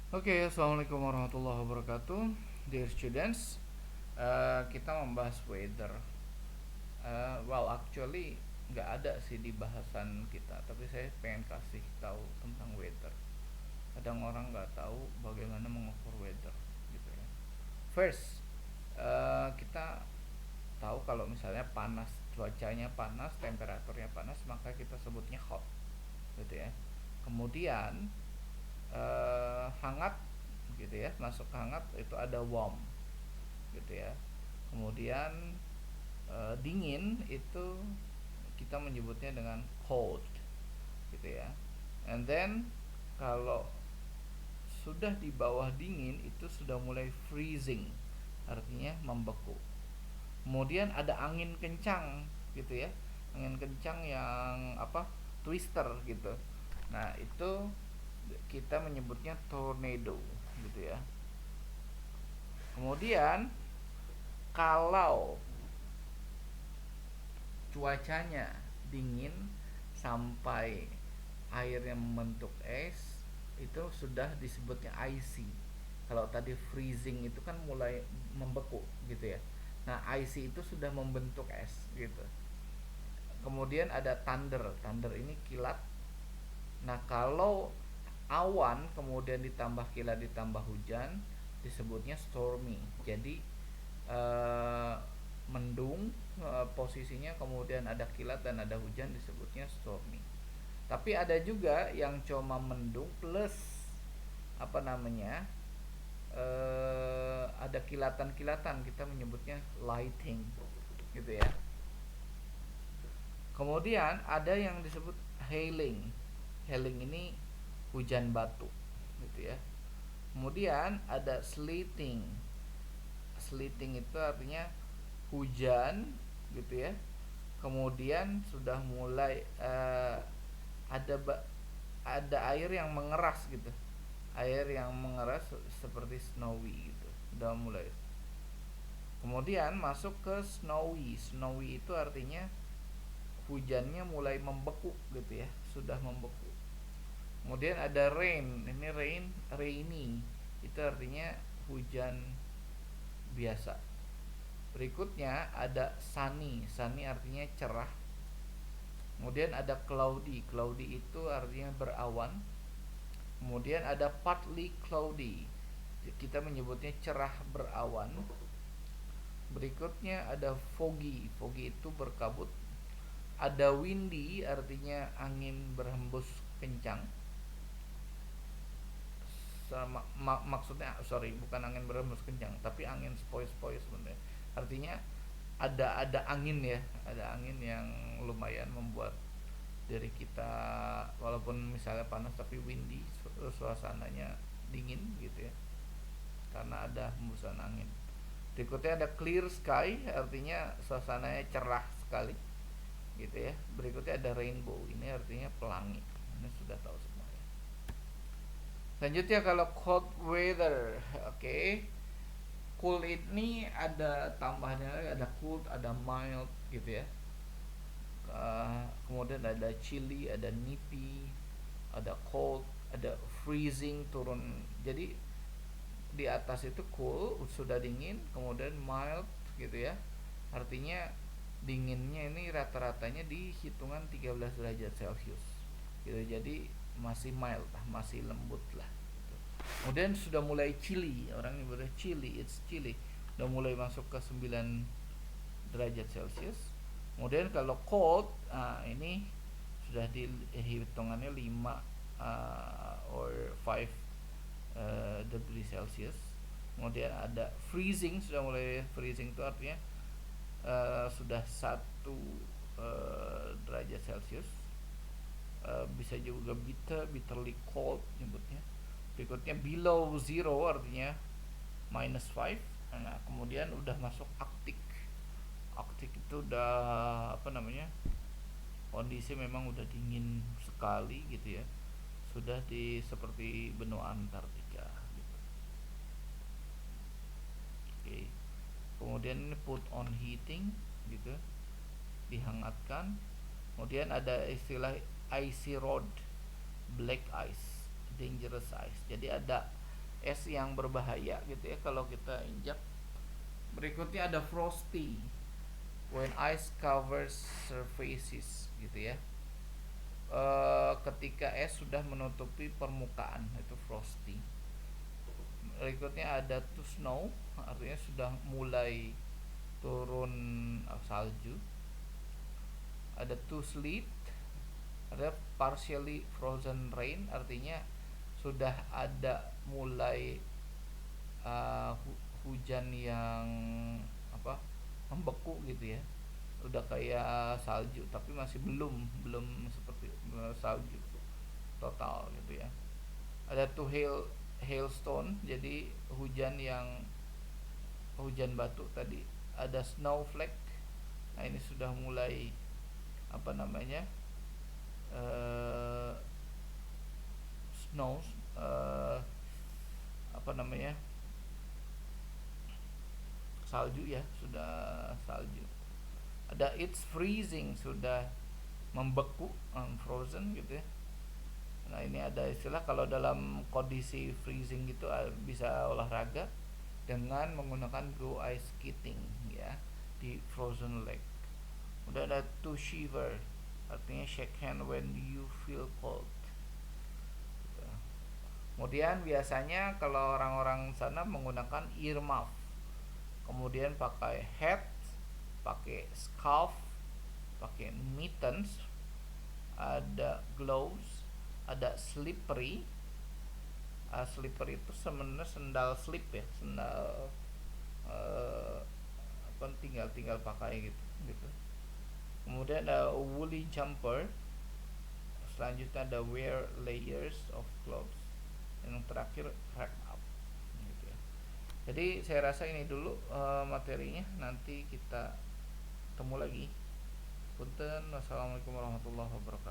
Oke, assalamualaikum warahmatullahi wabarakatuh, dear students. Kita membahas weather. Well, actually nggak ada sih di bahasan kita, tapi saya pengen kasih tahu tentang weather. Kadang orang nggak tahu bagaimana mengukur weather, gitu ya. First, kita tahu kalau misalnya panas, cuacanya panas, temperaturnya panas, maka kita sebutnya hot, gitu ya. Kemudian hangat, gitu ya, masuk hangat itu ada warm, gitu ya. Kemudian dingin itu kita menyebutnya dengan cold, gitu ya. And then kalau sudah di bawah dingin itu sudah mulai freezing, artinya membeku. Kemudian ada angin kencang, gitu ya, angin kencang yang apa, twister gitu. Nah itu kita menyebutnya tornado, gitu ya. Kemudian kalau cuacanya dingin sampai airnya membentuk es, itu sudah disebutnya icy. Kalau tadi freezing itu kan mulai membeku, gitu ya. Nah icy itu sudah membentuk es, gitu. Kemudian ada thunder. Thunder ini kilat. Nah kalau awan kemudian ditambah kilat ditambah hujan, disebutnya stormy. Jadi eh, mendung, posisinya, kemudian ada kilat dan ada hujan, disebutnya stormy. Tapi ada juga yang cuma mendung plus apa namanya, ada kilatan-kilatan, kita menyebutnya lighting, gitu ya. Kemudian ada yang disebut hailing. Hailing ini hujan batu, gitu ya. Kemudian ada sleeting. Sleeting itu artinya hujan, gitu ya. Kemudian sudah mulai ada ada air yang mengeras, gitu. Air yang mengeras seperti snowy, gitu. Udah mulai. Kemudian masuk ke snowy. Snowy itu artinya hujannya mulai membeku, gitu ya, sudah membeku. Kemudian ada rain. Ini rainy. Itu artinya hujan biasa. Berikutnya ada sunny. Sunny artinya cerah. Kemudian ada cloudy. Cloudy itu artinya berawan. Kemudian ada partly cloudy. Kita menyebutnya cerah berawan. Berikutnya ada foggy. Foggy itu berkabut. Ada windy artinya angin berhembus kencang. Maksudnya sorry, bukan angin berhembus kencang, tapi angin sepoi-sepoi sebenarnya. Artinya ada angin ya, ada angin yang lumayan membuat diri kita, walaupun misalnya panas tapi windy, suasananya dingin, gitu ya, karena ada hembusan angin. Berikutnya ada clear sky, artinya suasananya cerah sekali, gitu ya. Berikutnya ada rainbow, ini artinya pelangi. Ini sudah tahu semua ya. Selanjutnya kalau cold weather, oke. Cool ini ada tambahannya lagi, ada cold, ada mild, gitu ya. Kemudian ada chilly, ada nippy, ada cold, ada freezing, turun. Jadi di atas itu cool, sudah dingin, kemudian mild, gitu ya. Artinya dinginnya ini rata-ratanya di hitungan 13 derajat Celcius, gitu. Jadi masih mild lah, masih lembut lah, gitu. Kemudian sudah mulai chilly, orang nyebutnya chilly, it's chilly, udah mulai masuk ke 9 derajat Celcius. Kemudian kalau cold, ini sudah di hitungannya 5 or 5 degree Celsius. Kemudian ada freezing, sudah mulai freezing itu artinya sudah 1 derajat Celcius. Bisa juga bitterly cold nyebutnya. Berikutnya below zero artinya -5. Nah kemudian udah masuk Arctic. Arctic itu udah apa namanya, kondisi memang udah dingin sekali, gitu ya, sudah di seperti benua Antartika, gitu. Oke. Kemudian ini put on heating, gitu, dihangatkan. Kemudian ada istilah icy road, black ice, dangerous ice. Jadi ada es yang berbahaya gitu ya kalau kita injak. Berikutnya ada frosty, when ice covers surfaces gitu ya. Ketika es sudah menutupi permukaan, itu frosty. Berikutnya ada to snow, artinya sudah mulai turun salju. Ada to sleet, ada partially frozen rain, artinya sudah ada mulai hujan yang apa, membeku gitu ya, udah kayak salju tapi masih belum belum seperti salju total gitu ya. Ada to hailstone, jadi hujan batu tadi. Ada snowflake, nah ini sudah mulai apa namanya, uh, snow, uh, apa namanya, salju ya, sudah salju. Ada it's freezing, sudah membeku, frozen gitu ya. Nah ini ada istilah kalau dalam kondisi freezing gitu, bisa olahraga dengan menggunakan go ice skating ya di frozen lake. Udah ada to shiver, artinya shake hand when you feel cold. Kemudian biasanya kalau orang-orang sana menggunakan earmuff, kemudian pakai hat, pakai scarf, pakai mittens, ada gloves, ada slippery. Slippery itu sebenarnya sendal slip ya, sendal apa, tinggal pakai gitu. Kemudian ada woolly jumper. Selanjutnya ada wear layers of clothes. Yang terakhir wrap up gitu ya. Jadi saya rasa ini dulu materinya, nanti kita ketemu lagi. Punten, wassalamualaikum warahmatullahi wabarakatuh.